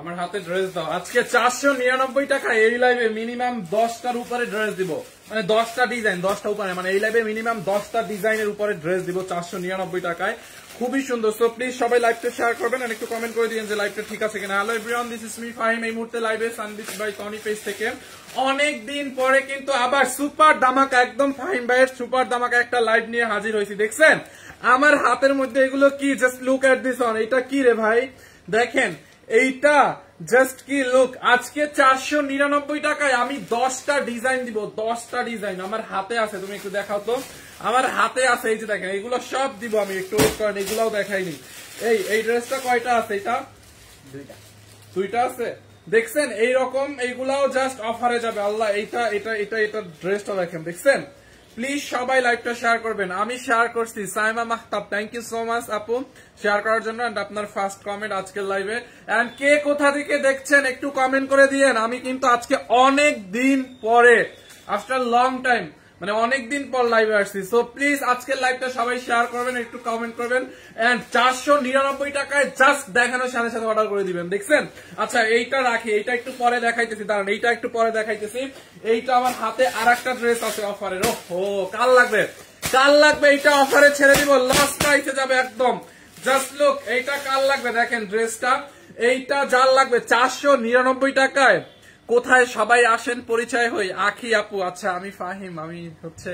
আমার হাতে ড্রেস দাও। আজকে 499 টাকা এই লাইভে মিনিমাম 10টার উপরে ড্রেস দিব, মানে 10টা ডিজাইন, 10টা উপরে, মানে এই লাইভে মিনিমাম 10টা ডিজাইনের উপরে ড্রেস দিব 499 টাকায়। খুবই সুন্দর। সো প্লিজ সবাই লাইভটা শেয়ার করবেন আর একটু কমেন্ট করে দিবেন যে লাইভটা ঠিক আছে কিনা। Hello everyone, this is me Fahim. এই মুহূর্তে লাইভে সানবিচ বাই টনি পেজ থেকে অনেক দিন পরে কিন্তু আবার সুপার ধামাকা, একদম ফাহিম ভাইয়ের সুপার ধামাকা একটা লাইভ নিয়ে হাজির হয়েছি। দেখছেন আমার হাতের মধ্যে এগুলো কি? Just look at this on. এটা কি রে ভাই? দেখেন এইটা জাস্ট কি লুক। আজকে 499 টাকায় আমি 10টা ডিজাইন দিব, 10টা ডিজাইন আমার হাতে আছে। তুমি একটু দেখাও তো, আমার হাতে আছে। এই যে দেখেন এইগুলো সব দিব আমি, একটু ওয়েট করেন, এগুলাও দেখাইনি। এই ড্রেসটা কয়টা আছে? এটা দুইটা আছে। দেখছেন এইরকম এইগুলাও জাস্ট অফারে যাবে। আল্লাহ, এইটা এটা এটা এটা ড্রেসটা দেখেন, দেখছেন? প্লিজ সবাই লাইভটা শেয়ার করবেন। আমি শেয়ার করছি। Saima Mahtab, thank you so much আপু শেয়ার করার জন্য, এন্ড আপনার ফার্স্ট কমেন্ট আজকের লাইভে। এন্ড কে কোথা থেকে দেখছেন একটু কমেন্ট করে দিয়েন। আমি কিন্তু আজকে অনেক দিন পরে, আফটার লং টাইম, মানে অনেকদিন পর লাইভে আসছি। সো প্লিজ আজকের লাইভটা সবাই শেয়ার করবেন, একটু কমেন্ট করবেন। এন্ড 499 টাকায় জাস্ট দেখানোর সাথে সাথে অর্ডার করে দিবেন। দেখছেন? আচ্ছা এইটা রাখি, এইটা একটু পরে দেখাইতেছি, দাঁড়ান এইটা একটু পরে দেখাইতেছি। এইটা আমার হাতে আর একটা ড্রেস আছে অফারের। ও কাল লাগবে, কাল লাগবে। এইটা অফারে ছেড়ে দিব, লাস্ট প্রাইসে যাবে একদম। জাস্ট লুক, এইটা কাল লাগবে। দেখেন ড্রেসটা, এইটা যার লাগবে 499 টাকায়। কোথায় সবাই আসেন, পরিচয় হই। আখি আপু, আচ্ছা আমি ফাহিম, আমি হচ্ছে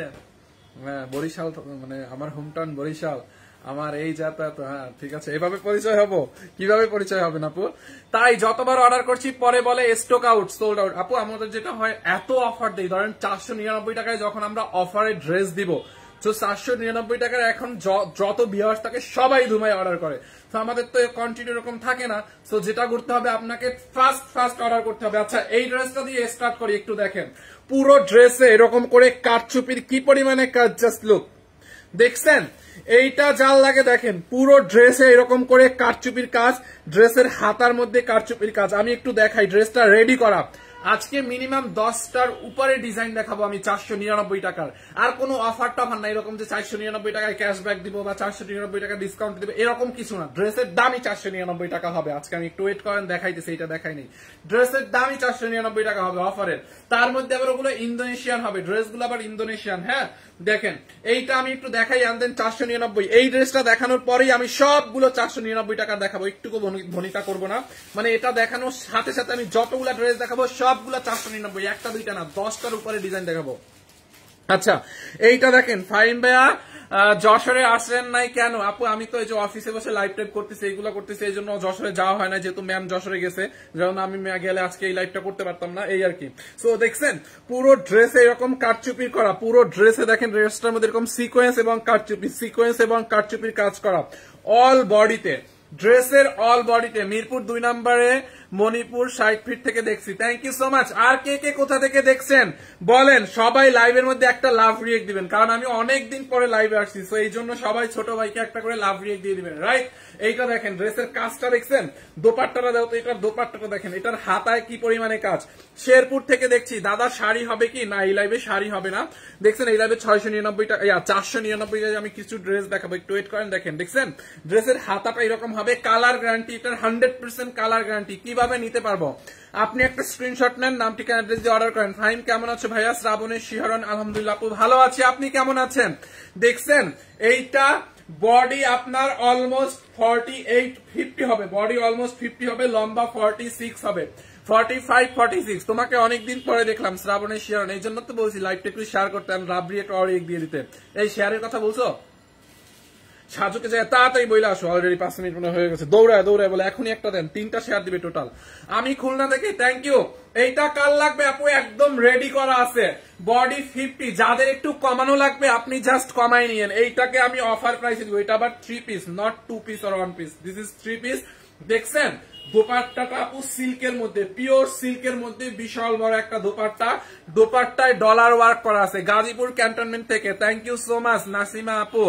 বরিশাল, মানে আমার হোমটাউন বরিশাল, আমার এই যাতায়াত। হ্যাঁ ঠিক আছে, এভাবে পরিচয় হবো? কিভাবে পরিচয় হবে না আপু? তাই যতবার অর্ডার করছি পরে বলে স্টক আউট, সোল্ড আউট। আপু আমাদের যেটা হয়, এত অফার দেই, ধরেন 499 টাকায় যখন আমরা অফারে ড্রেস দিব, তো 499 টাকার এখন যত ভিউয়ার্স থাকে সবাই ধুমাই অর্ডার করে। তো আমাদের তো কন্টিনিউ এরকম থাকে না। সো যেটা করতে হবে, আপনাকে ফার্স্ট অর্ডার করতে হবে। আচ্ছা এই ড্রেসটা দিয়ে স্টার্ট করি, একটু দেখেন পুরো ড্রেসে এরকম করে কারচুপির কি পরিমাণে কাজ, জাস্ট লুক। দেখছেন এইটা যার লাগে, দেখেন পুরো ড্রেসে এরকম করে কারচুপির কাজ, ড্রেসের হাতার মধ্যে কারচুপির কাজ। আমি একটু দেখাই, ড্রেসটা রেডি করা। আজকে মিনিমাম 10টার উপরে ডিজাইন দেখাবো আমি 499 টাকার। আর কোনো অফার টফার না এরকম যে 499 টাকায় ক্যাশব্যাক দিব বা 499 টাকা ডিসকাউন্ট দিব, এরকম কিছু না। ড্রেসের দামই 499 টাকা হবে আজকে। আমি একটু ওয়েট করেন, দেখাইতেছি, এটা দেখাইনি। ড্রেসের দামই 499 টাকা হবে অফারের। তার মধ্যে আবার ওগুলো ইন্দোনেশিয়ান হবে, ড্রেসগুলো আবার ইন্দোনেশিয়ান। হ্যাঁ দেখেন এইটা আমি একটু দেখাই, আনদেন 499। এই ড্রেসটা দেখানোর পরেই আমি সবগুলো 499 টাকা দেখাবো, একটুকু ভনিতা করবো না। মানে এটা দেখানোর সাথে সাথে আমি যতগুলা ড্রেস দেখাবো সবগুলা 499, একটা দুইটা না, 10টার উপরে ডিজাইন দেখাবো। আচ্ছা এইটা দেখেন, ফাইন ভাইয়া যশোরে আসেন নাই কেন? আপু আমি তো এই যে অফিসে বসে লাইভ টাইপ করতেছি, এইগুলো করতেছি, এই জন্য যশোরে যাওয়া হয় না, যেহেতু ম্যাম যশোরে গেছে। যেমন আমি গেলে আজকে এই লাইভটা করতে পারতাম না, এই আর কি। সো দেখছেন পুরো ড্রেসে এরকম কারচুপির করা, পুরো ড্রেসে দেখেন ড্রেসটার মধ্যে এরকম সিকোয়েন্স এবং কারচুপির কাজ করা অল বডিতে। ড্রেসের অল বডিতে। মিরপুর 2 নম্বরে মণিপুর 60 ফিট থেকে দেখছি। Thank you so much. আর কে কে কোথা থেকে দেখছেন বলেন? সবাই লাইভের মধ্যে একটা লাভ রিয়েক্ট দিবেন, কারণ আমি অনেকদিন পরে লাইভে আসছি। তো এই জন্য সবাই ছোট ভাইকে একটা করে লাভ রিয়েক্ট দিয়ে দিবেন, রাইট? এইটা দেখেন ড্রেসের কাজটা দেখছেন, দোপাট্টাটা দাও তো, এটার দোপাট্টাটা দেখেন, এটার হাতায় কি পরিমাণে কাজ। শেরপুর থেকে দেখছি। দাদা শাড়ি হবে কি? না এই লাইভে শাড়ি হবে না। দেখছেন এই লাইভে 699 টাকা, 499 টাকা আমি কিছু ড্রেস দেখাবো, একটু ওয়েট করেন। দেখেন দেখছেন ড্রেসের হাতাটা এরকম হবে, কালার গ্যারান্টি, এটার 100% কালার গ্যারান্টি। কিভাবে নিতে পারবো? আপনি একটা স্ক্রিনশট নেন, নাম ঠিকানা অ্যাড্রেস দিয়ে অর্ডার করেন। ফাইন কেমন আছে ভাইয়া? শ্রাবণের শিহরণ, আলহামদুলিল্লাহ আপু ভালো আছি, আপনি কেমন আছেন? দেখছেন এইটা বডি আপনার অলমোস্ট 48-50 হবে, বডি অলমোস্ট 50 হবে, লম্বা 46 হবে, 45-46। তোমাকে অনেকদিন পরে দেখলাম শ্রাবণের শিহরণ, এই জন্য তো বলছি লাইভটা একটু শেয়ার করতে, রাবড়ি একটা অর্ডার দিয়ে দিতে। এই শেয়ারের কথা বলছো? সাজুকে যায় তাড়াতাড়ি বইলে আসো, অলরেডি 5 মিনিট মনে হয়ে গেছে। দৌড়ায় বলে এখনই একটা দেন, 3টা শেয়ার দিবে টোটাল। আমি খুলনা থেকে, থ্যাংক ইউ। এইটা কাল লাগবে আপু, একদম রেডি করা আছে, বডি 50। যাদের একটু কমানো লাগবে আপনি জাস্ট কমাই নিয়েন। এইটাকে আমি অফার প্রাইসে দিব। এটা আবার 3 পিস, নট 2 পিস আর 1 পিস, দিস ইজ 3 পিস। দেখছেন দোপাট্টাটা আপু সিল্কের মধ্যে, পিওর সিল্কের মধ্যে, বিশাল বড় একটা দোপাট্টা। দোপাট্টায় ডলার ওয়ার্ক করা আছে, গাজীপুর ক্যান্টনমেন্ট থেকে। Thank you so much Nasima আপু।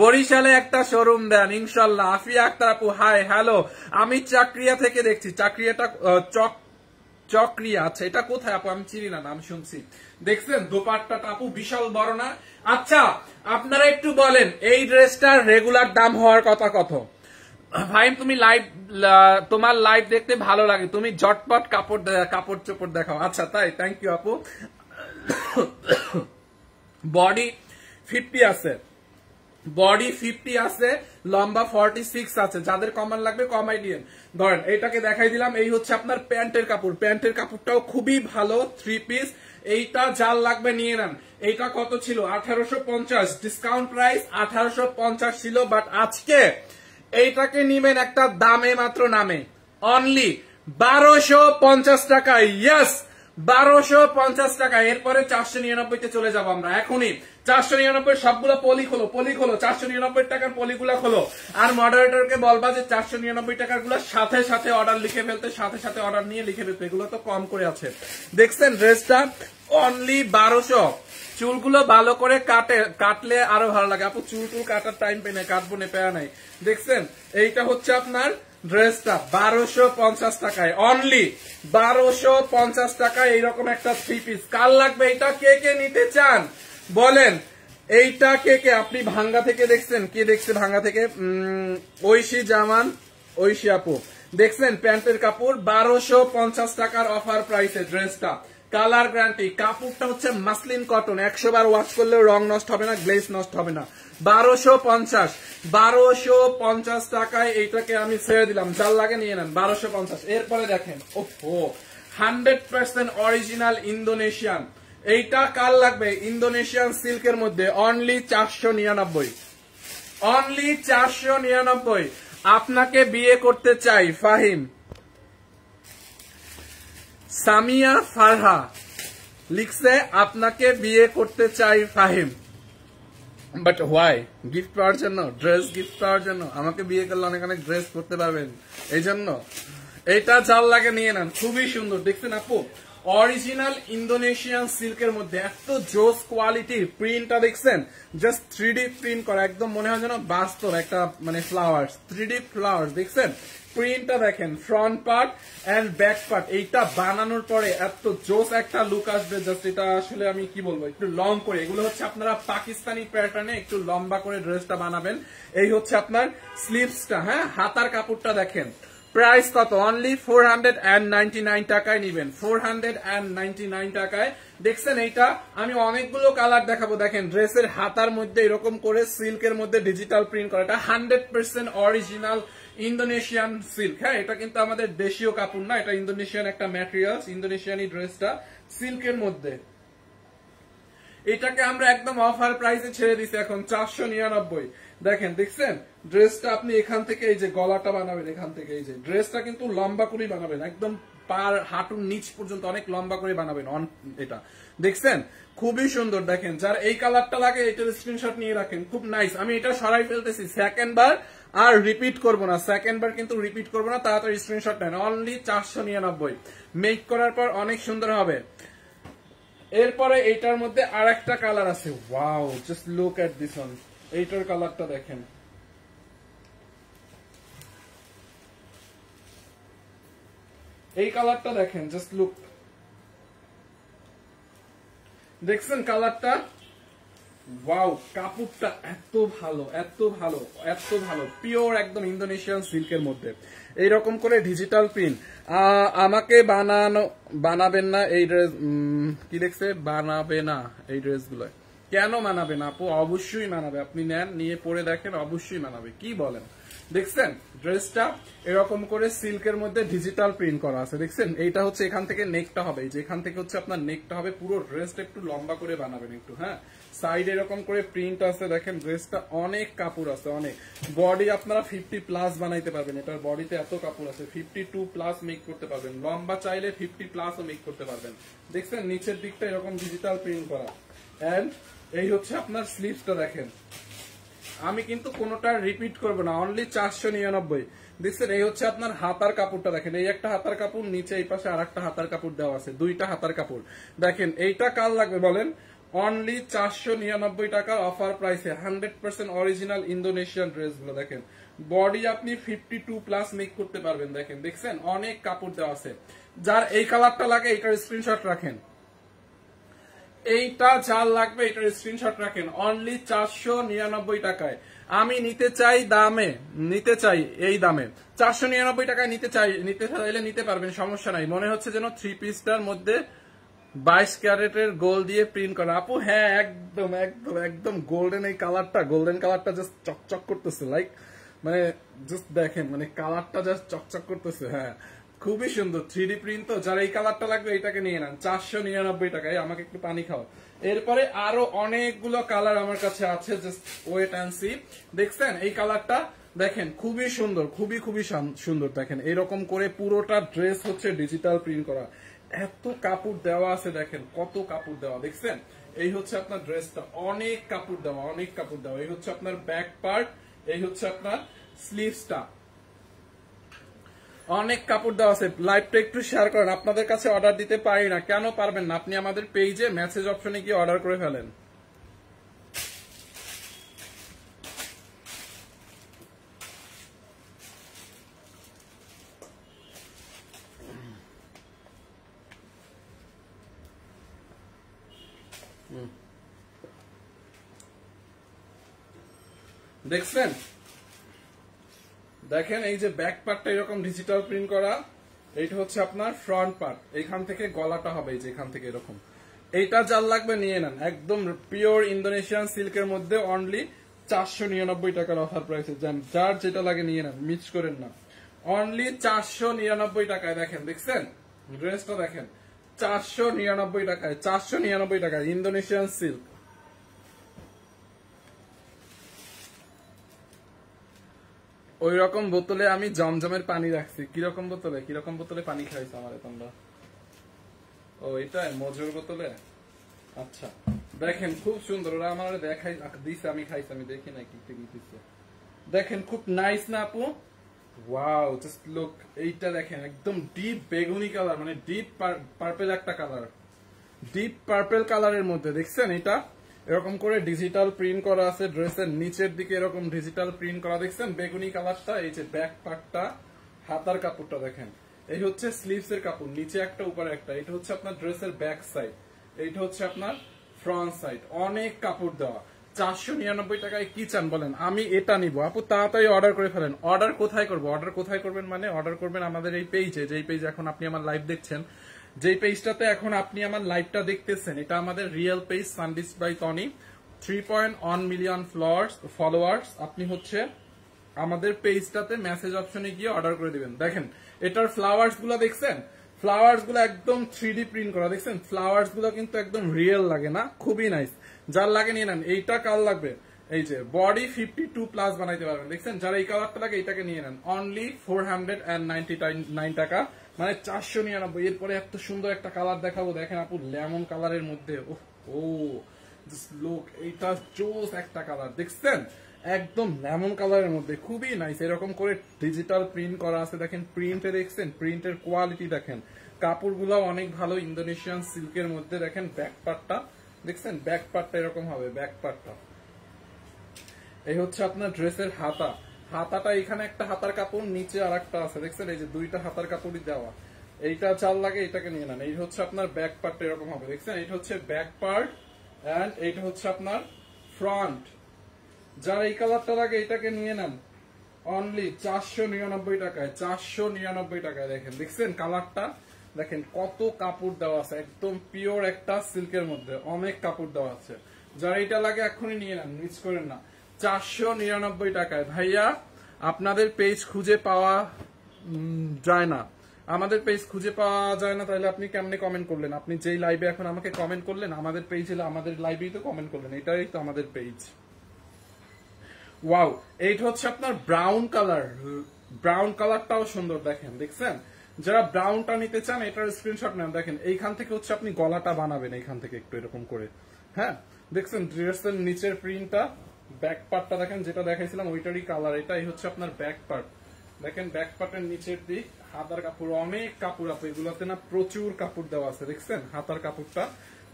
বরিশালে একটা শোরুম দেন ইনশাল্লাহ। আফিয়া আক্তার আপু হাই হ্যালো, আমি চাকরিয়া থেকে দেখছি। চাকরিয়াটা চক্রিয়া, আচ্ছা এটা কোথায় আপু? আমি চিনি না, নাম শুনছি। দেখছেন দোপাট্টাটা আপু বিশাল বড় না? আচ্ছা আপনারা একটু বলেন এই ড্রেসটার রেগুলার দাম হওয়ার কথা কত? ভাই তুমি লাইভ, তোমার লাইভ দেখতে ভালো লাগে, তুমি ঝটপট কাপড় চোপড় দেখাও। আচ্ছা তাই, থ্যাংক ইউ আপু। বডি 50 আছে, বডি 50 আছে, লম্বা 46 আছে। যাদের কমান লাগবে কমাই দিয়েন। ধরেন এইটাকে দেখাই দিলাম, এই হচ্ছে আপনার প্যান্টের কাপড়। প্যান্টের কাপড়টাও খুবই ভালো, 3 পিস। এইটা যার লাগবে নিয়ে নেন। এইটা কত ছিল? 1850, ডিসকাউন্ট প্রাইস 1850 ছিল, বাট আজকে এইটাকে নিবেন একটা দামে মাত্র নামে, অনলি 1250 টাকায়। ইয়েস, 1250 টাকা। এরপরে 499 চলে যাবো আমরা এখনই। 499 সবগুলো পলি খোলো, পলি খোলো, 499 টাকার পলিগুলা খোলো। আর মডারেটরকে বলবা যে 499 টাকার গুলো সাথে সাথে অর্ডার লিখে ফেলতে, সাথে সাথে অর্ডার নিয়ে লিখে ফেলতে। এগুলো তো কম করে আছে। দেখছেন ড্রেসটা অনলি 1200। চুলগুলো ভালো করে কাটলে আরো ভালো লাগে। আপু চুল কাটার টাইম পেয়ে নাই, কাটবো না, পেয়া নাই। দেখছেন এইটা হচ্ছে আপনার ড্রেসটা 1250 টাকায়, অনলি 1250 টাকায় এইরকম একটা 3 পিস। কার লাগবে এটা? কে কে নিতে চান বলেন? এইটা কে কে? আপনি ভাঙ্গা থেকে দেখছেন? কে দেখছে ভাঙ্গা থেকে? ঐশী জামান, ঐশী আপু দেখছেন প্যান্টের কাপড় 1250 টাকার অফার প্রাইসে ড্রেসটা। কালার গ্যারান্টি, কাপড়টা হচ্ছে মাসলিন কটন, 100 বার ওয়াশ করলেও রং নষ্ট হবে না, গ্লেজ নষ্ট হবে না। 1250 টাকায় এইটাকে আমি ছেড়ে দিলাম, যার লাগে নিয়ে নেন 1250। এরপরে দেখেন, ওহো 100% অরিজিনাল ইন্দোনেশিয়ান। এইটা কার লাগবে? ইন্দোনেশিয়ান সিল্কের মধ্যে অনলি 499, অনলি 499। আপনাকে বিয়ে করতে চাই ফাহিম। সামিয়া ফারহা লিখছে আপনাকে বিয়ে করতে চাই ফাহিম, বাট হোয়াই? গিফট পাওয়ার জন্য, ড্রেস গিফট পাওয়ার জন্য। আমাকে বিয়ে করলে অনেক অনেক ড্রেস করতে পারবেন, এই জন্য। এটা যার লাগে নিয়ে নেন, খুবই সুন্দর। দেখছেন আপু, অরিজিনাল ইন্দোনেশিয়ান সিল্কের মধ্যে এত জোস কোয়ালিটির প্রিন্টটা দেখছেন? জাস্ট 3D প্রিন্ট করা, একদম মনে হয় যেন বাস্তব একটা মানে ফ্লাওয়ার্স, 3D ফ্লাওয়ার্স। দেখছেন প্রিন্টটা দেখেন, front part and back part. এইটা বানানোর পরে এত জোস একটা লুক আসবে, জাস্ট এটা আসলে আমি কি বলবো, একটু লং করে। এগুলো হচ্ছে আপনারা পাকিস্তানি প্যাটার্নে একটু লম্বা করে ড্রেসটা বানাবেন। এই হচ্ছে আপনার স্লিভসটা। হ্যাঁ, হাতার কাপড়টা দেখেন, প্রাইস কত? অনলি 499 টাকায় নিবেন, 499 টাকায়। দেখছেন এইটা আমি অনেকগুলো কালার দেখাবো। দেখেন ড্রেসের হাতার মধ্যে এরকম করে সিল্কের মধ্যে ডিজিটাল প্রিন্ট করা, এটা 100% অরিজিনাল ইন্দোনেশিয়ান সিল্ক। হ্যাঁ, এটা কিন্তু আমাদের দেশীয় কাপড় না, এটা ইন্দোনেশিয়ান একটা ম্যাটেরিয়ালস। ইন্দোনেশিয়ানি ড্রেসটা সিল্কের মধ্যে, এটাকে আমরা একদম অফার প্রাইসে ছেড়ে দিছি এখন 499। দেখেন, দেখছেন ড্রেসটা আপনি এখান থেকে এই যে গলাটা বানাবেন, এখান থেকে এই যে ড্রেসটা কিন্তু লম্বা করে বানাবেন, একদম পার হাঁটুর নিচ পর্যন্ত অনেক লম্বা করে বানাবেন। এটা দেখছেন খুবই সুন্দর। দেখেন যার এই কালারটা লাগে এটার স্ক্রিনশট নিয়ে রাখেন, খুব নাইস। আমি এটা সরাই ফেলতেছি, সেকেন্ড বার আর রিপিট করবো না, সেকেন্ড বার কিন্তু রিপিট করবো না, তাড়াতাড়ি স্ক্রিনশট নেন। অনলি 499, মেক করার পর অনেক সুন্দর হবে। এরপরে এইটার মধ্যে আর একটা কালার আছে, wow, just look at this one. এইটার কালারটা দেখেন, এই কালারটা দেখেন, জাস্ট লুক। দেখছেন কালারটা? ওয়াও, কাপড়টা এত ভালো, এত ভালো, এত ভালো, পিওর একদম ইন্দোনেশিয়ান সিল্কের মধ্যে এইরকম করে ডিজিটাল প্রিন্ট। আমাকে বানাবেন না এই ড্রেস, কি দেখছে? বানাবে না এই ড্রেসগুলো। কেন মানাবে না আপু? অবশ্যই মানাবে। আপনি নেন, নিয়ে পরে দেখেন, অবশ্যই মানাবে। কি বলেন? দেখছেন ড্রেসটা এরকম করে সিল্কের মধ্যে ডিজিটাল প্রিন্ট করা আছে। দেখছেন এইটা হচ্ছে এখান থেকে নেকটা হবে, যে এখান থেকে হচ্ছে আপনার নেকটা হবে। পুরো ড্রেসটা একটু লম্বা করে বানাবেন একটু। হ্যাঁ, সাইড এরকম করে প্রিন্ট আছে। দেখেন ড্রেসটা অনেক কাপড় আছে, অনেক। বডি আপনারা 50+ বানাইতে পারবেন, এটার বডিতে এত কাপড় আছে। 52+ মেক করতে পারবেন, লম্বা চাইলে 50+ মেক করতে পারবেন। দেখছেন নিচের দিকটা এরকম ডিজিটাল প্রিন্ট করা। এন্ড এই হচ্ছে আপনার স্লিভসটা দেখেন, আমি কিন্তু কোনোটা রিপিট করবো না, অনলি 499। দেখছেন এই হচ্ছে আপনার হাতার কাপড়টা দেখেন, এই একটা হাতার কাপড়, নিচে এই পাশে আর একটা হাতার কাপড় দেওয়া আছে, দুইটা হাতার কাপড়। দেখেন এইটা কার লাগবে বলেন? অনলি 499 টাকার অফার প্রাইসে 100% অরিজিনাল ইন্দোনেশিয়ান ড্রেস গুলো। দেখেন বডি আপনি 52+ মেক করতে পারবেন। দেখেন, দেখছেন অনেক কাপড় দেওয়া আছে। যার এই কালারটা লাগে এটার স্ক্রিনশট রাখেন। এইটা যার লাগবে এটার স্ক্রিনশট রাখেন, অনলি 499 টাকায়। আমি নিতে চাই দামে, নিতে চাই এই দামে 499 টাকায় নিতে চাইলে নিতে পারবেন, সমস্যা নাই। মনে হচ্ছে যেন 3 পিসটার মধ্যে 22 ক্যারেটের গোল্ড দিয়ে প্রিন্ট করা। আপু হ্যাঁ, একদম একদম একদম গোল্ডেন, এই কালারটা, গোল্ডেন কালারটা জাস্ট চকচক করতেছে, লাইক মানে জাস্ট দেখেন, মানে কালারটা জাস্ট চকচক করতেছে। হ্যাঁ, খুবই সুন্দর 3D প্রিন্ট। তো যারা এই কালারটা লাগবে এটাকে নিয়ে নেন 499 টাকায়। আমাকে একটু পানি খাও। এরপরে আরো অনেকগুলো কালার আমার কাছে আছে, জাস্ট ওয়েট অ্যান্ড সি। দেখছেন এই কালারটা, দেখেন খুবই সুন্দর, খুবই খুবই সুন্দর। দেখেন এরকম করে পুরোটা ড্রেস হচ্ছে ডিজিটাল প্রিন্ট করা, এত কাপড় দেওয়া আছে, দেখেন কত কাপড় দেওয়া, দেখছেন। এই হচ্ছে আপনার ড্রেসটা, অনেক কাপড় দেওয়া, অনেক কাপড় দেওয়া। এই হচ্ছে আপনার ব্যাক পার্ট, এই হচ্ছে আপনার স্লিভসটা, অনেক কাপড় দেওয়া আছে। লাইভটা একটু শেয়ার করেন। আপনাদের কাছে অর্ডার দিতে পারি না, কেন পারবেন না? আপনি আমাদের পেজে মেসেজ অপশনে গিয়ে অর্ডার করে ফেলেন। দেখছেন, দেখেন এই যে ব্যাক পার্টটা এরকম ডিজিটাল প্রিন্ট করা, এইটা হচ্ছে আপনার ফ্রন্ট পার্ট, এইখান থেকে গলাটা হবে এই যে এখান থেকে এরকম। এইটা যার লাগবে নিয়ে নেন, একদম পিওর ইন্দোনেশিয়ান সিল্কের মধ্যে অনলি 499 টাকার অফার প্রাইসে। যার যেটা লাগে নিয়ে নেন, মিস করেন না। অনলি 499 টাকায়। দেখেন, দেখছেন ড্রেসটা, দেখেন 499 টাকায়, 499 টাকায় ইন্দোনেশিয়ান সিল্ক। ওই রকম বোতলে আমি জমজমের পানি রাখছি। কিরকম বোতলে, কিরকম বোতলে পানি খাইছো আমার তোমরা? ও এটা মজুর বোতলে। আচ্ছা, দেখেন খুব সুন্দর, ওরা আমার দেখাই দিছে, আমি খাইছি, আমি দেখি না কি দিচ্ছে। দেখেন খুব নাইস না আপু? Wow, just look. এইটা দেখেন একদম ডিপ বেগুনি কালার, মানে ডিপ পার্পল একটা কালার, ডিপ পার্পল কালারের মধ্যে। দেখছেন এটা এরকম করে ডিজিটাল প্রিন্ট করা আছে, ড্রেসের নিচের দিকে এরকম ডিজিটাল প্রিন্ট করা। দেখছেন বেগুনি কালারটা। এই যে ব্যাক পার্টটা, হাতার কাপড়টা দেখেন, এই হচ্ছে স্লিভস এর কাপড়, নিচে একটা উপরে একটা। এটা হচ্ছে আপনার ড্রেসের ব্যাক সাইড, এইটা হচ্ছে আপনার ফ্রন্ট সাইড। অনেক কাপড় দেওয়া। 499 টাকায় কি চান বলেন? আমি এটা নিব। আপু তাড়াতাড়ি অর্ডার করে ফেলেন। অর্ডার কোথায় করবো? অর্ডার কোথায় করবেন মানে অর্ডার করবেন আমাদের এই পেজে, যেই পেজে এখন আপনি আমার লাইভ দেখছেন, যেই পেজটাতে এখন আপনি আমার লাইভটা দেখতেছেন, এটা আমাদের রিয়েল পেজ সানডিস বাই টনি, 3.1 মিলিয়ন ফলোয়ার্স। আপনি হচ্ছে আমাদের পেজটাতে মেসেজ অপশনে গিয়ে অর্ডার করে দিবেন। দেখেন এটার ফ্লাওয়ার্স গুলো দেখছেন, ফ্লাওয়ার্স গুলো একদম 3D প্রিন্ট করা। দেখছেন ফ্লাওয়ার্স গুলো কিন্তু একদম রিয়েল লাগে না? খুবই নাইস। যার লাগে নিয়ে নেন। এইটা কাল লাগবে, এই যে বডি 52+ বানাইতে পারবেন। দেখছেন, যারা এই কালারটা লাগে এইটাকে নিয়ে নেন, অনলি 499 টাকা, মানে 499। এরপরে এত সুন্দর একটা কালার দেখাবো, দেখেন আপু, লেমন কালারের মধ্যে। ও লোক, এইটা জোস একটা কালার। দেখছেন একদম লেমন কালারের মধ্যে, খুবই নাইস। এরকম করে ডিজিটাল প্রিন্ট করা আছে। দেখেন প্রিন্টে, দেখছেন প্রিন্টের কোয়ালিটি দেখেন, কাপড়গুলো অনেক ভালো ইন্দোনেশিয়ান সিল্কের মধ্যে। দেখেন ব্যাক পার্টটা, দেখছেন ব্যাক পার্টটা এরকম হবে, ব্যাক পার্টটা। এই হচ্ছে আপনার ড্রেসের হাতা, হাতাটা এখানে একটা হাতার কাপড়, নিচে আর একটা আছে। দেখছেন এই যে দুইটা হাতার কাপড়ই দেওয়া। এইটা চাল লাগে, এটাকে নিয়ে নেন। এই হচ্ছে আপনার ব্যাক পার্ট এরকম হবে। দেখছেন এটা হচ্ছে ব্যাক পার্ট এন্ড এইটা হচ্ছে আপনার ফ্রন্ট। যারা এই কালারটা লাগে এটাকে নিয়ে নেন, অনলি 499 টাকায়, 499 টাকায়। দেখেন, দেখছেন কালারটা, দেখেন কত কাপড় দেওয়া আছে, একদম পিওর একটা সিল্কের মধ্যে অনেক কাপড় দেওয়া আছে। যারা এটা লাগে এখনই নিয়ে নেন, মিস করেন না। 499 টাকায়। ভাইয়া আপনাদের পেজ খুঁজে পাওয়া যায় না, আমাদের পেজ খুঁজে পাওয়া যায় না, তাহলে আপনি কেমনে কমেন্ট করলেন? আপনি যেই লাইভে এখন আমাকে কমেন্ট করলেন, আমাদের পেজ হলে আমাদের লাইভেই তো কমেন্ট করলেন, এটাই তো আমাদের পেজ। ওয়াও, এইটা হচ্ছে আপনার ব্রাউন কালার, ব্রাউন কালারটাও সুন্দর। দেখেন, দেখছেন যারা ব্রাউনটা নিতে চান এটার স্ক্রিনশট নেন। দেখেন এইখান থেকে হচ্ছে আপনি গলাটা বানাবেন, এইখান থেকে একটু এরকম করে। হ্যাঁ, দেখছেন ড্রেসের নিচের প্রিন্টটা, ব্যাক পার্টটা দেখেন যেটা দেখাইছিলাম ওইটারই কালার। এটাই হচ্ছে আপনার ব্যাক পার্ট। দেখেন ব্যাক পার্টের নিচের দিক, হাতার কাপড়, অনেক কাপড় আছে এগুলোতে না, প্রচুর কাপড় দেওয়া আছে। দেখছেন হাতার কাপড়টা,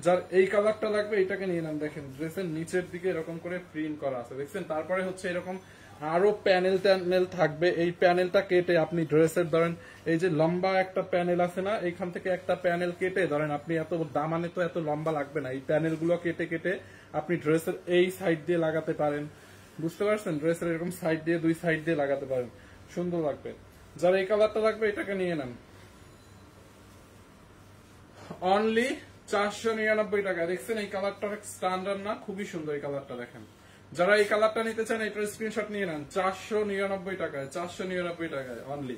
যার এই কালারটা লাগবে এটাকে নিয়ে নেন। দেখেন ড্রেসের নিচের দিকে এরকম করে প্রিন্ট করা আছে। দেখছেন, তারপরে হচ্ছে এরকম আরো প্যানেল ট্যানেল থাকবে, এই প্যানেলটা কেটে আপনি ড্রেসের ধরেন এই যে লম্বা একটা প্যানেল আছে না, এইখান থেকে একটা প্যানেল কেটে ধরেন আপনি এত দামানে তো এত লম্বা লাগবে না, এই প্যানেল গুলো কেটে কেটে আপনি ড্রেসের এই সাইড দিয়ে লাগাতে পারেন, বুঝতে পারছেন? ড্রেসের এরকম সাইড দিয়ে দুই সাইড দিয়ে লাগাতে পারেন, সুন্দর লাগবে। যারা এই কালারটা লাগবে এটাকে নিয়ে নেন, অনলি 499 টাকা। দেখছেন এই কালারটা স্ট্যান্ডার্ড না, খুবই সুন্দর এই কালারটা দেখেন। যারা এই কালারটা নিতে চান এটার স্ক্রিনশট নিয়ে নেন, 499 টাকায়, 499 টাকায় অনলি।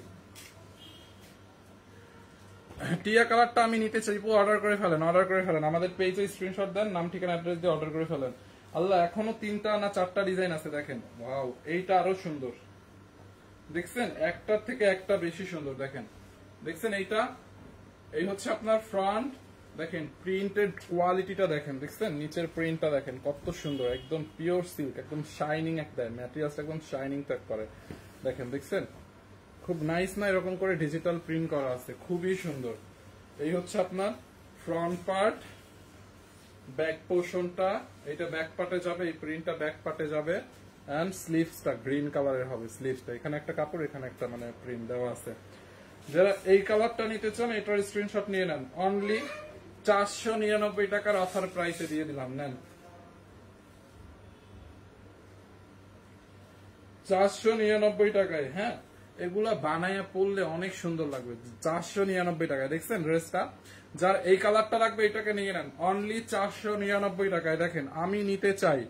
টিয়া কালারটা আমি নিতে চাইবো, অর্ডার করে ফেলেন, অর্ডার করে ফেলেন, আমাদের পেজে স্ক্রিনশট দেন, নাম ঠিকানা অ্যাড্রেস দিয়ে অর্ডার করে ফেলেন। আল্লাহ এখনো 3টা না 4টা ডিজাইন আছে দেখেন, ওয়াও এইটা আরো সুন্দর, দেখছেন একটার থেকে একটা বেশি সুন্দর দেখেন, দেখছেন এইটা, এই হচ্ছে আপনার ফ্রন্ট, দেখেন প্রিন্টেড কোয়ালিটিটা দেখেন, দেখছেন নিচের প্রিন্টটা দেখেন কত সুন্দর, একদম পিওর সিল্ক, একদম শাইনিং একটা ম্যাটেরিয়ালস, একদম শাইনিং টাইপ করে দেখেন, দেখছেন খুব নাইস না? এরকম করে ডিজিটাল প্রিন্ট করা আছে, খুবই সুন্দর। এই হচ্ছে আপনার ফ্রন্ট পার্ট, ব্যাক পোর্শনটা, এটা ব্যাক পার্টে যাবে, এই প্রিন্টটা ব্যাক পার্টে যাবে, এন্ড স্লিভসটা গ্রিন কালারের হবে, স্লিভসটা এখানে একটা কাপড়, এখানে একটা মানে প্রিন্ট দেওয়া আছে। যারা এই কালারটা নিতে চান এটার স্ক্রিনশট নিয়ে নেন, অনলি 499 টাকার অফার প্রাইসে দিয়ে দিলাম, নেন 499 টাকায়। হ্যাঁ এগুলা বানাইয়া পড়লে অনেক সুন্দর লাগবে, 499 টাকায়। দেখছেন ড্রেসটা, যার এই কালারটা লাগবে এটাকে নিয়ে নেন, অনলি 499 টাকায়। দেখেন আমি নিতে চাই,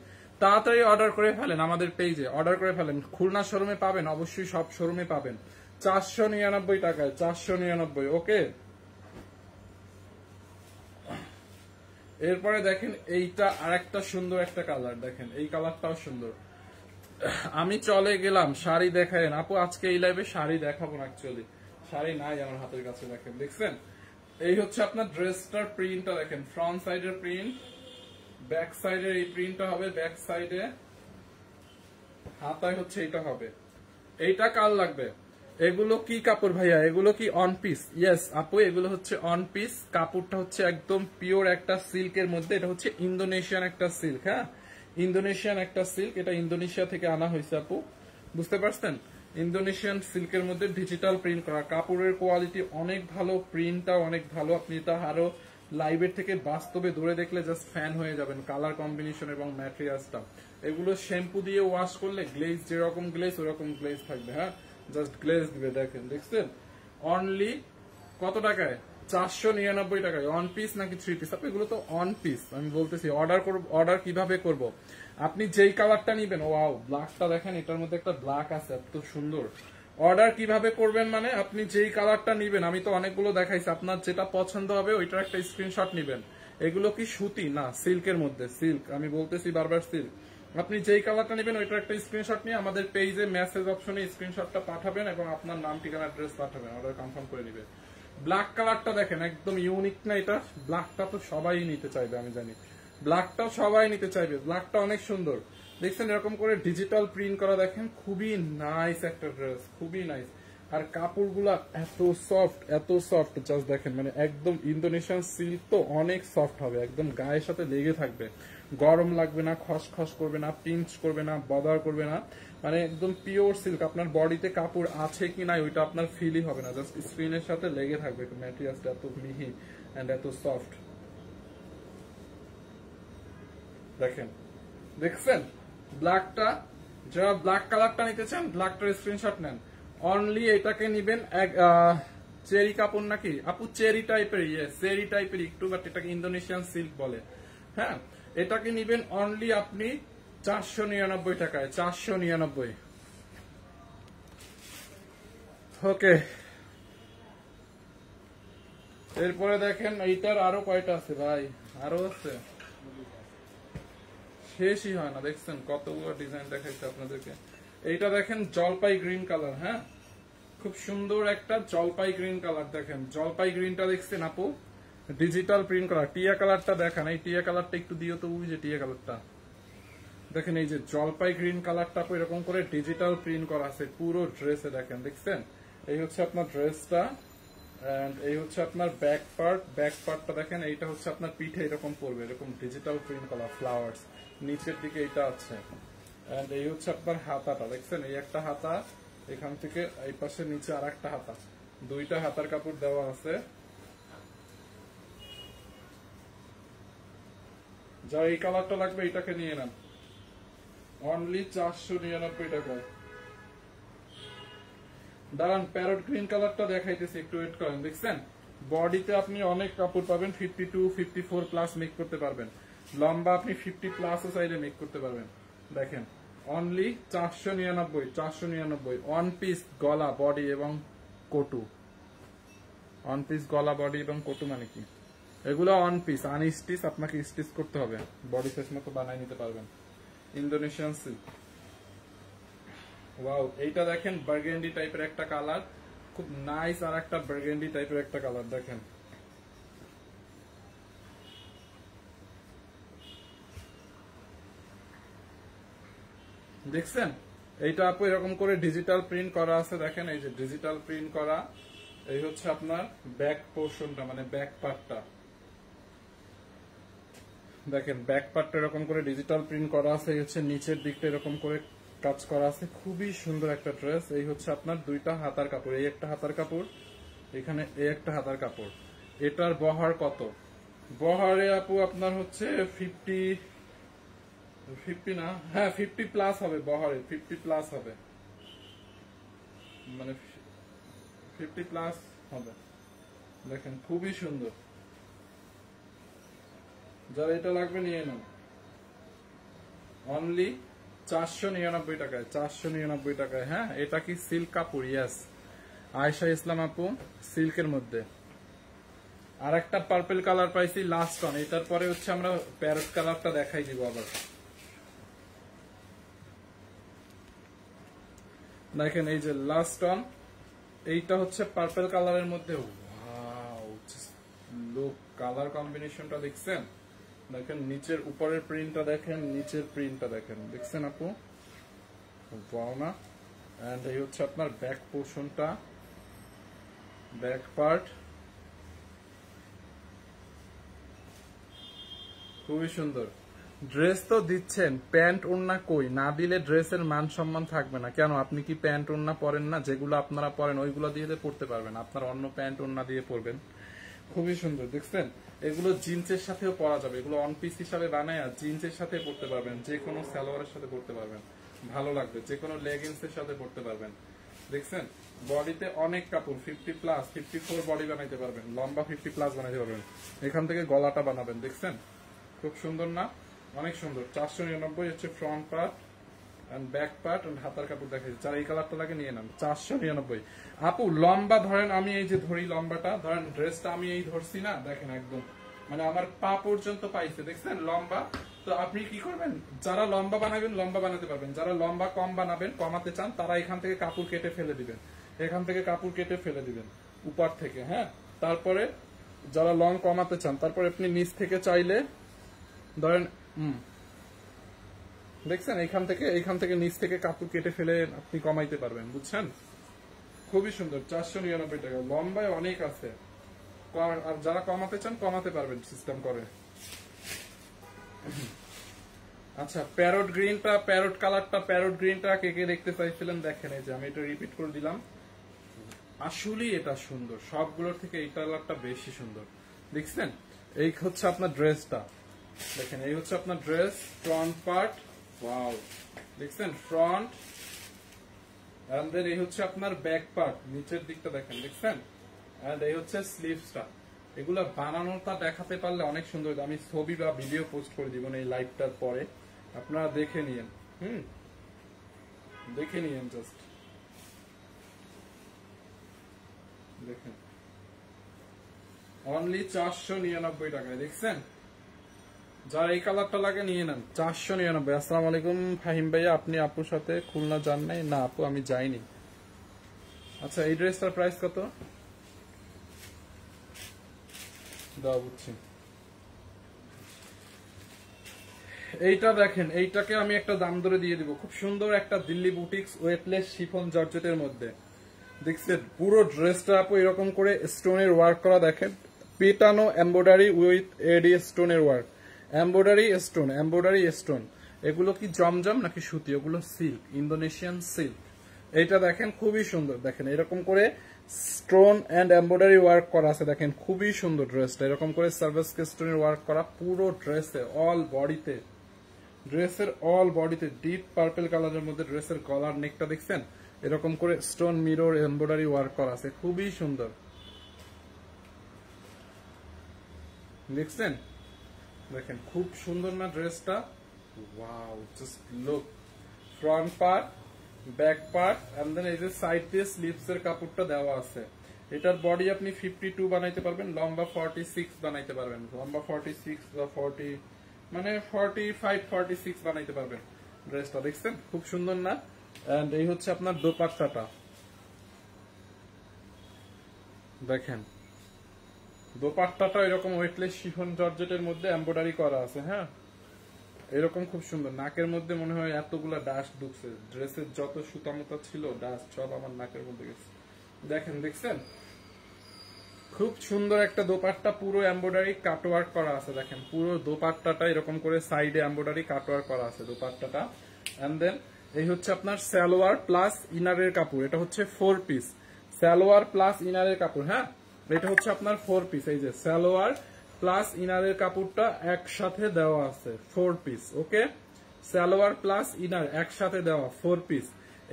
তাড়াতাড়ি অর্ডার করে ফেলেন, আমাদের পেজে অর্ডার করে ফেলেন। খুলনা শোরুমে পাবেন, অবশ্যই সব শোরুমে পাবেন, 499 টাকায়, 499। ওকে, এরপরে দেখেন এইটা আরেকটা সুন্দর একটা কালার, দেখেন এই কালারটাও সুন্দর। আমি চলে গেলাম শাড়ি দেখায়েন আপু, আজকে এই লাইভে শাড়ি দেখাবো না, অ্যাকচুয়ালি শাড়ি নাই আমার হাতের কাছে। দেখেন, দেখছেন এই হচ্ছে আপনার ড্রেসটার প্রিন্টটা দেখেন, ফ্রন্ট সাইডের প্রিন্ট, ব্যাক সাইডের এই প্রিন্টটা হবে, ব্যাক সাইডে হাতায় হচ্ছে এটা হবে। এইটা কাল লাগবে? এগুলো কি কাপড় ভাইয়া? এগুলো কি অন পিস? ইয়েস আপু, এগুলো হচ্ছে অন পিস, কাপড়টা হচ্ছে একদম পিওর একটা সিল্কের মধ্যে, এটা হচ্ছে ইন্দোনেশিয়ান একটা সিল্ক। হ্যাঁ ইন্দোনেশিয়ান একটা সিল্ক, এটা ইন্দোনেশিয়া থেকে আনা হয়েছে আপু, বুঝতে পারছেন? ইন্দোনেশিয়ান সিল্কের মধ্যে ডিজিটাল প্রিন্ট করা, কাপড়ের কোয়ালিটি অনেক ভালো, প্রিন্টটা অনেক ভালো, আপনি এটা আরো লাইভের থেকে বাস্তবে ধরে দেখলে জাস্ট ফ্যান হয়ে যাবেন, কালার কম্বিনেশন এবং ম্যাটেরিয়ালসটা। এগুলো শ্যাম্পু দিয়ে ওয়াশ করলে গ্লেজ, যেরকম গ্লেজ ওরকম গ্লেজ থাকবে। হ্যাঁ জাস্ট গ্লেজ দিবে, দেখেন দেখছেন, অনলি কত টাকায়? 499 টাকায়। অন পিস নাকি 3 পিস? আপনি এগুলো তো অন পিস, আমি বলতেছি অর্ডার করব। অর্ডার কিভাবে করব? আপনি যেই কালারটা নিবেন, ওয়াও ব্ল্যাকটা দেখেন, এটার মধ্যে একটা ব্ল্যাক আছে, এত সুন্দর। অর্ডার কিভাবে করবেন মানে আপনি যেই কালারটা নিবেন, আমি তো অনেকগুলো দেখাইছি, আপনার যেটা পছন্দ হবে ওইটার একটা স্ক্রিনশট নিবেন। এগুলো কি সুতি না সিল্কের মধ্যে? সিল্ক, আমি বলতেছি বারবার সিল্ক। আপনি যেই কালারটা নেবেন ওইটার একটা স্ক্রিনশট নিয়ে আমাদের পেজে মেসেজ অপশনে স্ক্রিনশটটা পাঠাবেন এবং আপনার নাম ঠিকানা অ্যাড্রেস পাঠাবেন, অর্ডার কনফার্ম করে নেবেন। ব্ল্যাক কালারটা দেখেন একদম ইউনিক না? এটা ব্ল্যাকটা তো সবাই নিতে চাইবে, আমি জানি ব্ল্যাকটাও সবাই নিতে চাইবে, ব্ল্যাকটা অনেক সুন্দর। দেখছেন এরকম করে ডিজিটাল প্রিন্ট করা, দেখেন খুবই নাইস একটা ড্রেস, খুবই নাইস। আর কাপড়গুলা এত সফট, এত সফট, জাস্ট দেখেন, মানে একদম ইন্দোনেশিয়ান সিল্ক তো অনেক সফট হবে, একদম গায়ের সাথে লেগে থাকবে, গরম লাগবে না, খসখস করবে না, পিঞ্চ করবে না, বদার করবে না, মানে একদম পিওর সিল্ক। আপনার বডিতে কাপড় আছে কি নাই ওইটা আপনার ফিলই হবে না, জাস্ট স্ক্রিনের সাথে লেগে থাকবে। ম্যাটেরিয়ালসটা এত মিহি এন্ড এত সফট, দেখেন দেখছেন ব্ল্যাকটা। যারা ব্ল্যাক কালারটা নিতে চান ব্ল্যাকটার স্ক্রিনশট নেন, অনলি এটাকে নিবেন। চেরি কাপড় নাকি আপু? চেরি টাইপের, চেরি টাইপের একটু, বাট এটাকে ইন্দোনেশিয়ান সিল্ক বলে। হ্যাঁ এটাকে নিবেন অনলি আপনি 499 টাকায়, 499। ওকে, এরপরে দেখেন এইটার আরো কয়টা আছে ভাই, আরো আছে, শেষই হয় না। দেখছেন কতগুলো ডিজাইন দেখাইছে আপনাদেরকে। এইটা দেখেন জলপাই গ্রিন কালার, হ্যাঁ খুব সুন্দর একটা জলপাই গ্রিন কালার। দেখেন জলপাই গ্রিনটা দেখছেন আপু, ডিজিটাল প্রিন্ট করা। টিয়া কালারটা দেখেন, এই টিয়া কালারটা একটু দিও তো, ওই যে টিয়া কালারটা দেখেন, এই যে জলপাই গ্রিন কালারটা এরকম করে ডিজিটাল প্রিন্ট করা আছে পুরো ড্রেসে। দেখেন দেখছেন, এই হচ্ছে আপনার ড্রেসটা, এন্ড এই হচ্ছে আপনার ব্যাক পার্ট। ব্যাক পার্টটা দেখেন, এইটা হচ্ছে আপনার পিঠে এরকম পড়বে, এরকম ডিজিটাল প্রিন্ট করা ফ্লাওয়ার্স, নিচের দিকে এটা আছে। এন্ড এই হচ্ছে আপনার হাতাটা, দেখছেন এই একটা হাতা, এখান থেকে এই পাশে নিচে আর একটা হাতা, দুইটা হাতার কাপড় দেওয়া আছে। যা এই কালারটা লাগবে এটাকে নিয়ে নেন, অনলি 499 টাকায়। দাঁড়ান, প্যারট গ্রিন কালারটা দেখাইতেছি, একটু ওয়েট করেন। দেখছেন বডিতে আপনি অনেক কাপড় পাবেন, 52, 54 প্লাস মেক করতে পারবেন, লম্বা আপনি 50 প্লাসও চাইলে মেক করতে পারবেন। দেখেন অনলি 499, ওয়ান পিস গলা বডি এবং কোটু, ওয়ান পিস গলা বডি এবং কোটু মানে কি, এগুলো ওয়ান পিস আনস্টিচ, আপনাকে স্টিচ করতে হবে, বডি সাইজ মতো বানাই নিতে পারবেন। ইন্দোনেশিয়ান সিল্ক, ওয়াও এইটা দেখেন বার্গেন্ডি টাইপের একটা কালার, খুব নাইস, আর একটা বার্গেন্ডি টাইপের একটা কালার দেখেন, দেখছেন এইটা আপু এরকম করে ডিজিটাল প্রিন্ট করা আছে, দেখেন এই যে ডিজিটাল প্রিন্ট করা। এই হচ্ছে আপনার ব্যাক পোর্শনটা, মানে ব্যাক পার্টটা, দেখেন ব্যাক পার্টটা এরকম করে ডিজিটাল প্রিন্ট করা আছে। এই হচ্ছে নিচের দিকটা এরকম করে কাজ করা আছে, খুবই সুন্দর একটা ড্রেস। এই হচ্ছে আপনার দুইটা হাতার কাপড়, এই একটা হাতার কাপড়, এখানে এই একটা হাতার কাপড়। এটার বহর কত? বহরে আপু আপনার হচ্ছে 50 না, হ্যাঁ 50 প্লাস হবে, বহরে 50 প্লাস হবে, মানে 50 প্লাস হবে। দেখেন খুবই সুন্দর, যারা এটা লাগবে নিয়ে নেন, অনলি 499 টাকায়, 499 টাকায়। হ্যাঁ এটা কি সিল্ক কাপড়? ইয়েস, আয়েশা ইসলাম আপু সিল্কের মধ্যে। আর একটা পার্পল কালার পাইছি লাস্ট অন, এটার পরে হচ্ছে আমরা প্যারট কালারটা দেখাই দিব আবার। দেখেন এই যে লাস্ট অন, এইটা হচ্ছে পার্পল কালারের মধ্যে, ওয়াও লুক, কালার কম্বিনেশনটা দেখছেন? দেখেন নিচের উপরের প্রিন্টটা দেখেন, নিচের প্রিন্টটা দেখেন, দেখছেন আপু? ওয়াও না? এন্ড এই হচ্ছে আপনার ব্যাক পোর্শনটা, ব্যাক পার্ট, খুবই সুন্দর। ড্রেস তো দিচ্ছেন, প্যান্ট ওড়না কই? না দিলে ড্রেসের মান সম্মান থাকবে না। কেন আপনি কি প্যান্ট ওড়না পরেন না? যেগুলো আপনারা পরেন ওইগুলো দিয়ে পড়তে পারবেন, আপনার অন্য প্যান্ট ওড়না দিয়ে পরবেন। খুবই সুন্দর, দেখছেন? এগুলো জিন্সের সাথেও পরা যাবে, এগুলো অন পিস হিসাবে বানায় জিন্সের সাথে পড়তে পারবেন, যে কোনো সালোয়ারের সাথে পড়তে পারবেন, ভালো লাগবে, যে কোনো লেগিংসের সাথে পড়তে পারবেন। দেখছেন বডিতে অনেক কাপড়, 50 প্লাস, 54 বডি বানাইতে পারবেন, লম্বা 50 প্লাস বানাইতে পারবেন। এখান থেকে গলাটা বানাবেন, দেখছেন খুব সুন্দর না? অনেক সুন্দর। 499 হচ্ছে front part and back part and হাতার কাপড় দেখাচ্ছি। যারা এই কালারটা লাগে নিয়ে নেন, 499। আপু লম্বা ধরেন, আমি এই যে ধরি লম্বাটা, ধরেন ড্রেসটা আমি এই ধরছি না, দেখেন একদম মানে আমার পা পর্যন্ত পাইছে, দেখছেন লম্বা। তো আপনি কি করবেন, যারা লম্বা বানাবেন লম্বা বানাতে পারবেন, যারা লম্বা কম বানাবেন, কমাতে চান, তারা এখান থেকে কাপড় কেটে ফেলে দিবেন, এখান থেকে কাপড় কেটে ফেলে দিবেন উপর থেকে। হ্যাঁ তারপরে যারা লং কমাতে চান, তারপরে আপনি নিচ থেকে চাইলে ধরেন দেখছেন এইখান থেকে নিচ থেকে কাপড় কেটে ফেলে আপনি কমাইতে পারবেন, বুঝছেন? খুবই সুন্দর, 499 টাকা। লম্বায় অনেক আছে, আর যারা কমাতে চান কমাতে পারবেন সিস্টেম করে। আচ্ছা প্যারট গ্রিনটা, প্যারট কালারটা, প্যারট গ্রিনটা কে কে দেখতে চাইছিলেন? দেখেন এই যে আমি এটা রিপিট করে দিলাম, আসলেই এটা সুন্দর, সবগুলোর থেকে এই কালারটা বেশি সুন্দর। দেখছেন এই হচ্ছে আপনার ড্রেসটা, দেখেন এই হচ্ছে আপনার ড্রেস, ফ্রন্ট পার্ট, ওয়াও দেখছেন ফ্রন্ট, এন্ড দেন এই হচ্ছে আপনার ব্যাক পার্ট, নিচের দিকটা দেখেন, দেখছেন? এন্ড এই হচ্ছে স্লিভসটা। এগুলো বানানোটা দেখাতে পারলে অনেক সুন্দর, আমি ছবি বা ভিডিও পোস্ট করে দিব এই লাইভটার পরে, আপনারা দেখে নিয়েন। দেখে নিয়েন জাস্ট, দেখেন অনলি 499 টাকায়, দেখছেন? যারা এই কালারটা লাগে নিয়ে নেন, 499। আসসালামু আলাইকুম ফাহিম ভাইয়া, আপনি আপুর সাথে খুলনা যান নাই? না আপু আমি যাইনি। আচ্ছা এই ড্রেসটার প্রাইস কত? দাও বুঝছি। এইটা দেখেন, এইটাকে আমি একটা দাম ধরে দিয়ে দিব, খুব সুন্দর একটা দিল্লি বুটিক্স ওয়েটলেস শিফন জর্জেটের মধ্যে। দেখছেন পুরো ড্রেসটা আপু এরকম করে স্টোনের ওয়ার্ক করা, দেখেন পেটানো এমব্রয়ডারি উইথ এডি স্টোনের work, embroidery stone, embroidery stone. এগুলো কি জমজম নাকি সুতি? ওগুলো সিল্ক, ইন্দোনেশিয়ান সিল্ক। এইটা দেখেন খুবই সুন্দর, দেখেন এরকম করে স্টোন এন্ড এমব্রয়ডারি ওয়ার্ক করা আছে, দেখেন খুবই সুন্দর ড্রেসটা। এরকম করে সার্ভিস স্টোনের ওয়ার্ক করা পুরো ড্রেসে, অল বডিতে, ড্রেসের অল বডিতে ডিপ পার্পল কালারের মধ্যে ড্রেসের গলার নেকটা দেখছেন এরকম করে স্টোন মিরর এমব্রয়ডারি ওয়ার্ক করা আছে, খুবই সুন্দর দেখছেন। দেখেন খুব সুন্দর না ড্রেসটা? Wow, just look. Front part, back part and then এই যে সাইড দিয়ে স্লিভস এর কাপড়টা দেওয়া আছে। এটার বডি আপনি 52 বানাইতে পারবেন, লম্বা 46 বানাইতে পারবেন, লম্বা 46 বা 40 মানে 45 46 বানাইতে পারবেন। ড্রেসটা দেখছেন খুব সুন্দর না? এন্ড এই হচ্ছে আপনার দোপাট্টাটা, দেখেন দোপাট্টাটা এরকম ওয়েটলেস শিফন জর্জেটের মধ্যে এমব্রয়ডারি করা আছে। হ্যাঁ, এরকম খুব সুন্দর। নাকের মধ্যে মনে হয় এতগুলা ডাস্ট ঢুকছে, ড্রেসের যত সুতা মুতা ছিল ডাস্ট সব আমার নাকের মধ্যে গেছে। দেখেন, দেখছেন খুব সুন্দর একটা দোপাট্টা, পুরো এমব্রয়ডারি কাটওয়ার্ক করা আছে। দেখেন পুরো দোপাট্টাটা এরকম করে সাইডে এমব্রয়ডারি কাটওয়ার্ক করা আছে দোপাট্টাটা। এন্ড দেন এই হচ্ছে আপনার সালোয়ার প্লাস ইনারের কাপড়, এটা হচ্ছে 4 পিস সালোয়ার প্লাস ইনারের কাপড়। হ্যাঁ, এটা হচ্ছে আপনার 4 পিস, এই যে সালোয়ার প্লাস ইনারের কাপড়টা একসাথে দেওয়া আছে 4 পিস। ওকে, সালোয়ার প্লাস ইনার একসাথে দেওয়া 4 পিস।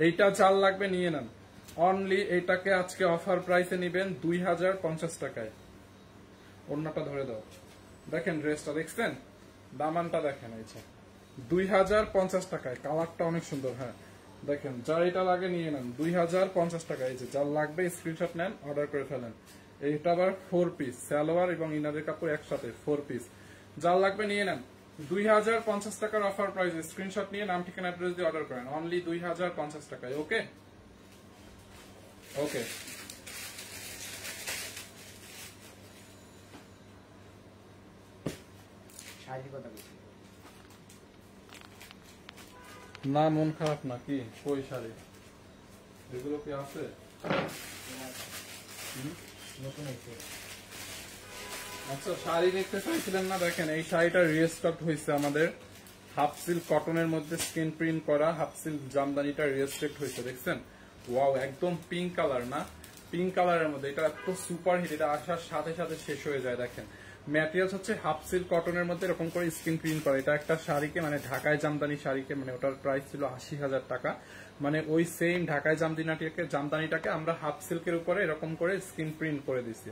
এইটা চাল লাগবে নিয়ে নেন। অনলি এটাকে আজকে অফার প্রাইসে নিবেন 2050 টাকায়। অন্যটা ধরে দাও। দেখেন ড্রেসটা দেখছেন, দামানটা দেখেন, এই যে 2050 টাকায়। কালারটা অনেক সুন্দর। হ্যাঁ দেখেন, যার এটা লাগে নিয়ে নেন 2050 টাকা। এই যে যার লাগবে স্ক্রিনশট নেন, অর্ডার করে ফেলেন। এইটা আবার 4 পিস সালোয়ার এবং ইনারের কাপড় একসাথে 4 পিস। যার লাগবে নিয়ে নেন 2050 টাকার অফার প্রাইস। স্ক্রিনশট নিয়ে নাম ঠিকানা অ্যাড্রেস দিয়ে অর্ডার করেন, অনলি 2050 টাকায়। ওকে ওকে। না মন খারাপ নাকি? কই শাড়ি এগুলো কি আছে? আচ্ছা, শাড়ি দেখতে চাইছিলেন না? দেখেন এই শাড়িটা রিস্টক হয়েছে আমাদের, হাফ সিল্ক কটনের মধ্যে স্ক্রিন প্রিন্ট করা হাফ সিল্ক জামদানিটা রিস্টক হয়েছে। দেখছেন ওয়াও, একদম পিঙ্ক কালার না? পিঙ্ক কালারের মধ্যে এটা এত সুপার হিট, এটা আসার সাথে সাথে শেষ হয়ে যায়। দেখেন ম্যাটেরিয়ালস হচ্ছে হাফ সিল্ক কটনের মধ্যে এরকম করে স্ক্রিন প্রিন্ট করা। এটা একটা শাড়িকে মানে ঢাকায় জামদানি শাড়িকে, মানে ওটার প্রাইস ছিল 80,000 টাকা, মানে ওই সেম ঢাকায় জামদানিটাকে আমরা হাফ সিল্কের উপরে এরকম করে স্ক্রিন প্রিন্ট করে দিচ্ছি।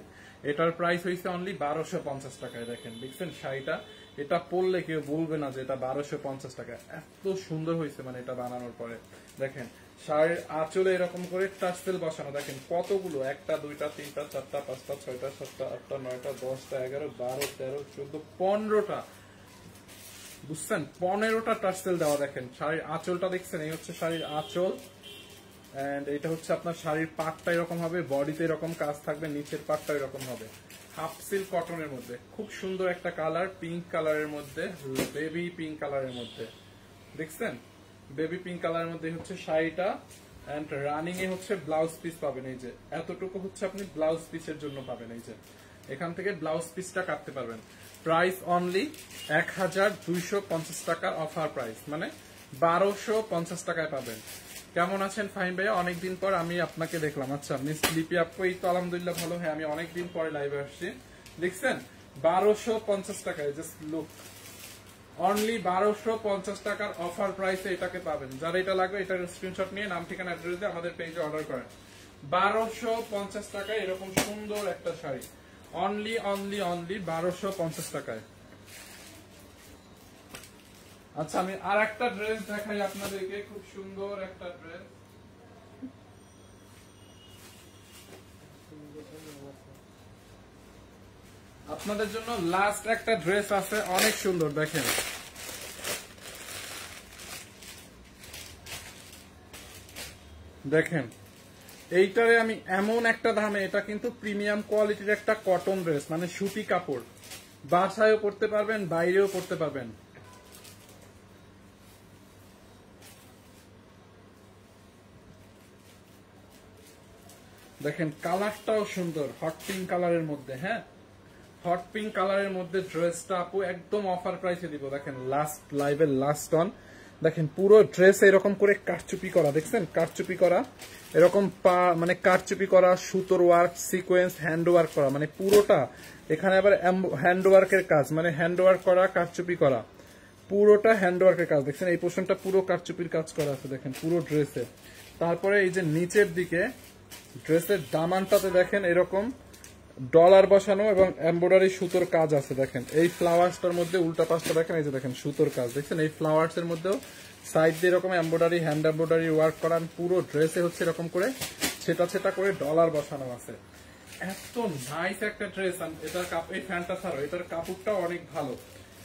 এটার প্রাইস হয়েছে অনলি 1250 টাকায়। দেখেন দেখছেন শাড়িটা, এটা পরলে কেউ বলবে না যে এটা 1250 টাকা। এত সুন্দর হয়েছে মানে এটা বানানোর পরে। দেখেন শাড়ির আঁচলে এরকম করে টার্সেল বসানো, দেখেন কতগুলো, 1টা 2টা 3টা 4টা 5টা 6টা 7টা 8টা 9টা 10টা 11 12 13 14 15টা, বুঝছেন 15টা টার্সেল দেওয়া। দেখেন শাড়ির আঁচলটা দেখছেন, এই হচ্ছে শাড়ির আঁচল। এন্ড এটা হচ্ছে আপনার শাড়ির পাটটা এরকম হবে, বডিতে এরকম কাজ থাকবে, নিচের পাটটা এরকম হবে। হাফ সিল্ক কটনের মধ্যে খুব সুন্দর একটা কালার, পিঙ্ক কালারের মধ্যে, বেবি পিঙ্ক কালারের মধ্যে। দেখছেন বেবি পিঙ্ক কালারের মধ্যে হচ্ছে শাড়িটা। এন্ড রানিং এ হচ্ছে ব্লাউজ পিস পাবেন, এই যে এতটুকু হচ্ছে আপনি ব্লাউজ পিসের জন্য পাবেন। এই যে এখান থেকে ব্লাউজ পিসটা কাটতে পারবেন। প্রাইস অনলি 1250 টাকা অফার প্রাইস, মানে 1250 টাকায় পাবেন। কেমন আছেন ফাহিম ভাইয়া? অনেকদিন পর আমি আপনাকে দেখলাম। আচ্ছা মিস লিপি আপু, এই তো আলহামদুলিল্লাহ ভালো। হ্যাঁ আমি অনেকদিন পরে লাইভে আসছি। দেখছেন 1250 টাকায়, জাস্ট লুক, অনলি 1250 টাকার অফার প্রাইসে এটাকে পাবেন। যার এটা লাগবে এটার স্ক্রিনশট নিয়ে নাম ঠিকানা অ্যাড্রেস দিয়ে আমাদের পেজে অর্ডার করেন। 1250 টাকায় এরকম সুন্দর একটা শাড়ি, অনলি অনলি অনলি 1250 টাকায়। আচ্ছা আমি আর একটা ড্রেস দেখাই আপনাদেরকে, খুব সুন্দর একটা ড্রেস। আপনাদের জন্য লাস্ট একটা ড্রেস আছে, অনেক সুন্দর। দেখেন দেখেন এইটারে আমি এমন একটা দামে, এটা কিন্তু প্রিমিয়াম কোয়ালিটির একটা কটন ড্রেস, মানে সুতি কাপড়, বাসায়ও পরতে পারবেন বাইরেও পরতে পারবেন। দেখেন কালারটাও সুন্দর, হট পিঙ্ক কালারের মধ্যে। হ্যাঁ হট পিঙ্ক কালারের মধ্যে ড্রেসটা আপু একদম অফার প্রাইসে দিব। দেখেন লাস্ট লাইভের লাস্ট অন দেখেন পুরো ড্রেস এরকম করে কারচুপি করা, দেখছেন কারচুপি করা, এরকম মানে কারচুপি করা, সুতোর ওয়ার্ক, সিকোয়েন্স, হ্যান্ড ওয়ার্ক করা, মানে পুরোটা। এখানে আবার হ্যান্ড ওয়ার্কের কাজ, মানে হ্যান্ড ওয়ার্ক করা, কারচুপি করা, পুরোটা হ্যান্ড ওয়ার্কের কাজ। দেখছেন এই পোর্শনটা পুরো কারচুপির কাজ করা আছে দেখেন পুরো ড্রেসে। তারপরে এই যে নিচের দিকে ড্রেসের দামানটাতে দেখেন এরকম ডলার বসানো এবং এমব্রয়ডারি সুতোর কাজ আছে। দেখেন এই ফ্লাওয়ার্সটার মধ্যে উল্টা পাশটা দেখেন, এই যে দেখেন সুতোর কাজ দেখছেন। এই ফ্লাওয়ার্স এর মধ্যেও সাইড দিয়ে এরকম এমব্রয়ডারি, হ্যান্ড এমব্রয়ডারি ওয়ার্ক করা, পুরো ড্রেসে হচ্ছে এরকম করে ছেটা ছেটা করে ডলার বসানো আছে। এত নাইস একটা ড্রেস। এটার এই ফ্যানটা ছাড়াও এটার কাপড়টাও অনেক ভালো।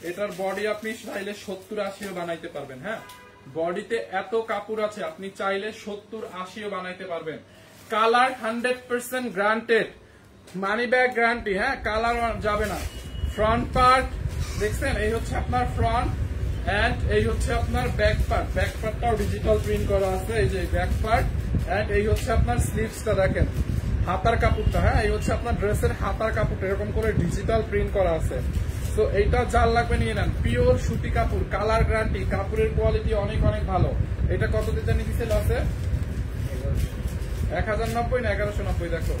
এটার বডি আপনি চাইলে 70-80ও বানাইতে পারবেন। হ্যাঁ, বডিতে এত কাপড় আছে, আপনি চাইলে 70-80ও বানাইতে পারবেন। Colour 100% granted, money bag guarantee. হ্যাঁ, কালার যাবে না। ফ্রন্ট পার্ট দেখছেন, এই হচ্ছে আপনার ফ্রন্ট এন্ড এই হচ্ছে আপনার ব্যাক পার্ট। ব্যাক পার্টটাও ডিজিটাল প্রিন্ট করা আছে, এই যে ব্যাক পার্ট এন্ড এই হচ্ছে আপনার স্লিভসটা দেখেন, হাতার কাপড়টা। হ্যাঁ, এই হচ্ছে আপনার ড্রেসের হাতার কাপড়টা এরকম করে ডিজিটাল প্রিন্ট করা আছে। তো এইটা যার লাগবে নিয়ে নেন, পিওর সুতি কাপড়, কালার গ্যারান্টি, কাপড়ের কোয়ালিটি অনেক অনেক ভালো। এটা কত দিতে নিয়েছিল আছে 1090 না 1190? দেখো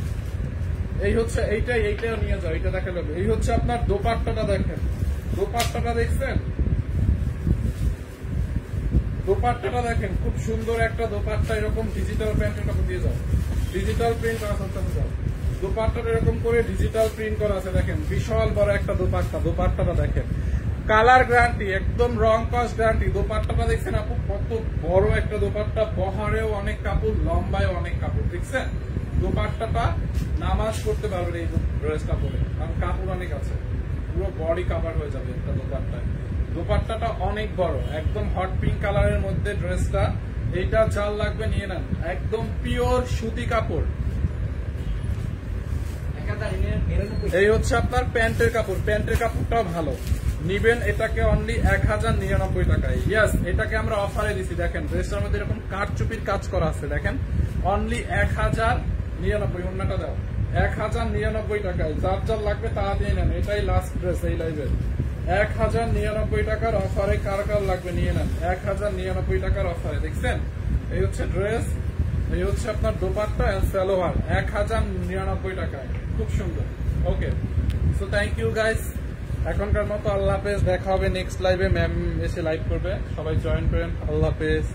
এই হচ্ছে এইটাও নিয়ে যাও, এইটা দেখা যাবে। এই হচ্ছে আপনার দোপাট্টাটা দেখেন, দোপাট্টাটা দেখছেন, দোপাট্টাটা দেখেন খুব সুন্দর একটা দোপাট্টা। এরকম ডিজিটাল প্রিন্টের কাপড় দিয়ে যাও, ডিজিটাল প্রিন্ট করা সবসময় যাও। দোপাট্টাটা এরকম করে ডিজিটাল প্রিন্ট করা আছে দেখেন, বিশাল বড় একটা দোপাট্টা। দোপাট্টাটা দেখেন, কালার গ্যারান্টি, একদম রং কস্ট গ্যারান্টি। দোপাট্টাটা দেখছেন আপু কত বড় একটা দোপাট্টা, বহরেও অনেক কাপড়, লম্বায় অনেক কাপড়। দেখছেন দোপাট্টাটা নামাজ করতে পারবেন এই ড্রেসটা পরে, কারণ কাপড় অনেক আছে, পুরো বডি কাভার হয়ে যাবে একটা দোপাট্টায়। দোপাট্টাটা অনেক বড়, একদম হট পিঙ্ক কালারের মধ্যে ড্রেসটা। এইটা যার লাগবে নিয়ে নেন, একদম পিওর সুতি কাপড়। এই হচ্ছে আপনার প্যান্টের কাপড়, প্যান্টের কাপড়টাও ভালো, নিবেন এটাকে অনলি 1099 টাকায়। ইয়াস, এটাকে আমরা অফারে দিছি। দেখেন ড্রেসটার মধ্যে এরকম কারচুপির কাজ করা আছে, দেখেন অনলি 1099। অন্যটা দাও 1099 টাকায়। যার যার লাগবে তারা দিয়ে নেন, এটাই লাস্ট ড্রেস এই লাইভের। 1099 টাকার অফারে কার কার লাগবে নিয়ে নেন, 1099 টাকার অফারে। দেখছেন এই হচ্ছে ড্রেস, এই হচ্ছে আপনার দোপাট্টা এন্ড সালোয়ার, 1099 টাকায়, খুব সুন্দর। ওকে, সো থ্যাংক ইউ গাইস, এখনকার মতো আল্লাহ হাফেজ। দেখা হবে নেক্সট লাইভে, ম্যাম এসে লাইভ করবে, সবাই জয়েন করেন। আল্লাহ হাফেজ।